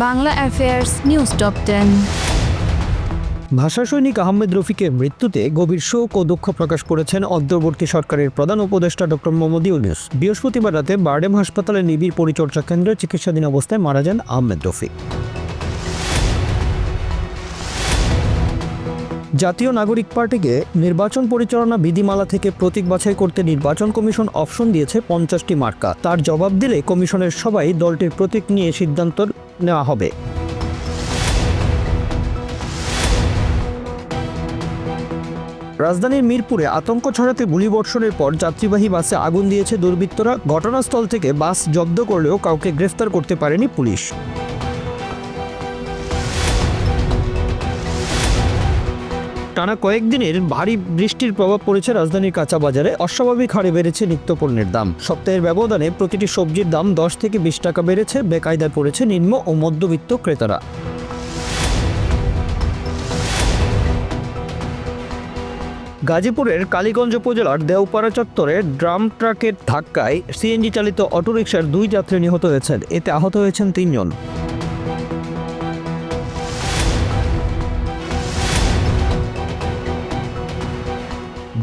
Bangla affairs news top 10। ভাষা সৈনিক আহমেদ রফিকের মৃত্যুতে গভীর শোক ও দুঃখ প্রকাশ করেছেন অন্তর্বর্তী সরকারের প্রধান উপদেষ্টা ডক্টর মোহাম্মদ ইউনূস। বৃহস্পতিবার রাতে বারডেম হাসপাতালে নিবিড় পরিচর্যা কেন্দ্রে চিকিৎসাধীন অবস্থায় মারা যান আহমেদ রফিক। জাতীয় নাগরিক পার্টিকে নির্বাচন পরিচালনা বিধিমালা থেকে প্রতীক বাছাই করতে নির্বাচন কমিশন অপশন দিয়েছে 50টি মার্কা। তার জবাব দিলে কমিশনের সবাই দলটির প্রতীক নিয়ে সিদ্ধান্ত নেওয়া হবে। রাজধানীর মিরপুরে আতঙ্ক ছড়াতে গুলিবর্ষণের পর যাত্রীবাহী বাসে আগুন দিয়েছে দুর্বৃত্তরা। ঘটনাস্থল থেকে বাস জব্দ করলেও কাউকে গ্রেফতার করতে পারেনি পুলিশ। টানা কয়েকদিনের ভারী বৃষ্টির প্রভাব পড়েছে রাজধানীর কাঁচা বাজারে। অস্বাভাবিক হারে বেড়েছে নিত্যপণ্যের দাম। সপ্তাহের ব্যবধানে প্রতিটি সবজির দাম 10 থেকে 20 টাকা বেড়েছে। বেকায়দায় পড়েছে নিম্ন ও মধ্যবিত্ত ক্রেতারা। গাজীপুরের কালীগঞ্জ উপজেলার দেওপাড়া চত্বরে ড্রাম ট্রাকের ধাক্কায় সিএনজি চালিত অটোরিকশার 2 যাত্রী নিহত হয়েছেন। এতে আহত হয়েছেন 3 জন।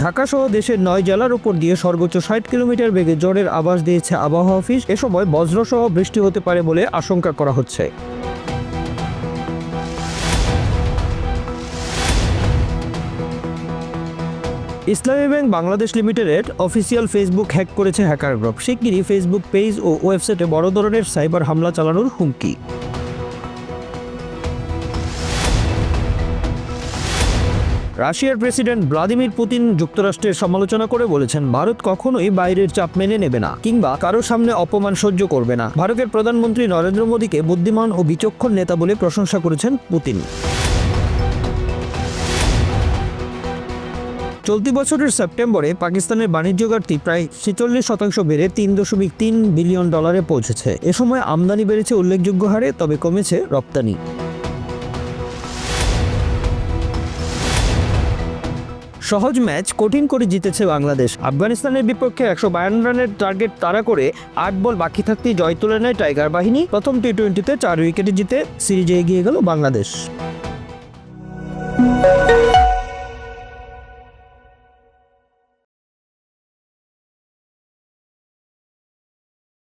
ঢাকাসহ দেশের 9 জেলার উপর দিয়ে সর্বোচ্চ 60 কিলোমিটার বেগে ঝড়ের আভাস দিয়েছে আবহাওয়া অফিস। এ সময় বজ্রসহ বৃষ্টি হতে পারে বলে আশঙ্কা করা হচ্ছে। ইসলামী ব্যাংক বাংলাদেশ লিমিটেডের অফিসিয়াল ফেসবুক হ্যাক করেছে হ্যাকার গ্রুপ। শিগগিরই ফেসবুক পেজ ও ওয়েবসাইটে বড় ধরনের সাইবার হামলা চালানোর হুমকি। রাশিয়ার প্রেসিডেন্ট ভ্লাদিমির পুতিন যুক্তরাষ্ট্রের সমালোচনা করে বলেছেন, ভারত কখনোই বাইরের চাপ মেনে নেবে না কিংবা কারো সামনে অপমান সহ্য করবে না। ভারতের প্রধানমন্ত্রী নরেন্দ্র মোদীকে বুদ্ধিমান ও বিচক্ষণ নেতা বলে প্রশংসা করেছেন পুতিন। চলতি বছরের সেপ্টেম্বরে পাকিস্তানের বাণিজ্য ঘাটতি প্রায় 46% বেড়ে $3.3 বিলিয়ন পৌঁছেছে। এ সময় আমদানি বেড়েছে উল্লেখযোগ্য হারে, তবে কমেছে রপ্তানি। সহজ ম্যাচ কঠিন করে জিতেছে বাংলাদেশ। আফগানিস্তানের বিপক্ষে 152 রানের টার্গেট তাড়া করে 8 বল বাকি থাকতেই জয় তুলে নেয় টাইগার বাহিনী। প্রথম টি-20তে 4 উইকেটে জিতে সিরিজে এগিয়ে গেল বাংলাদেশ।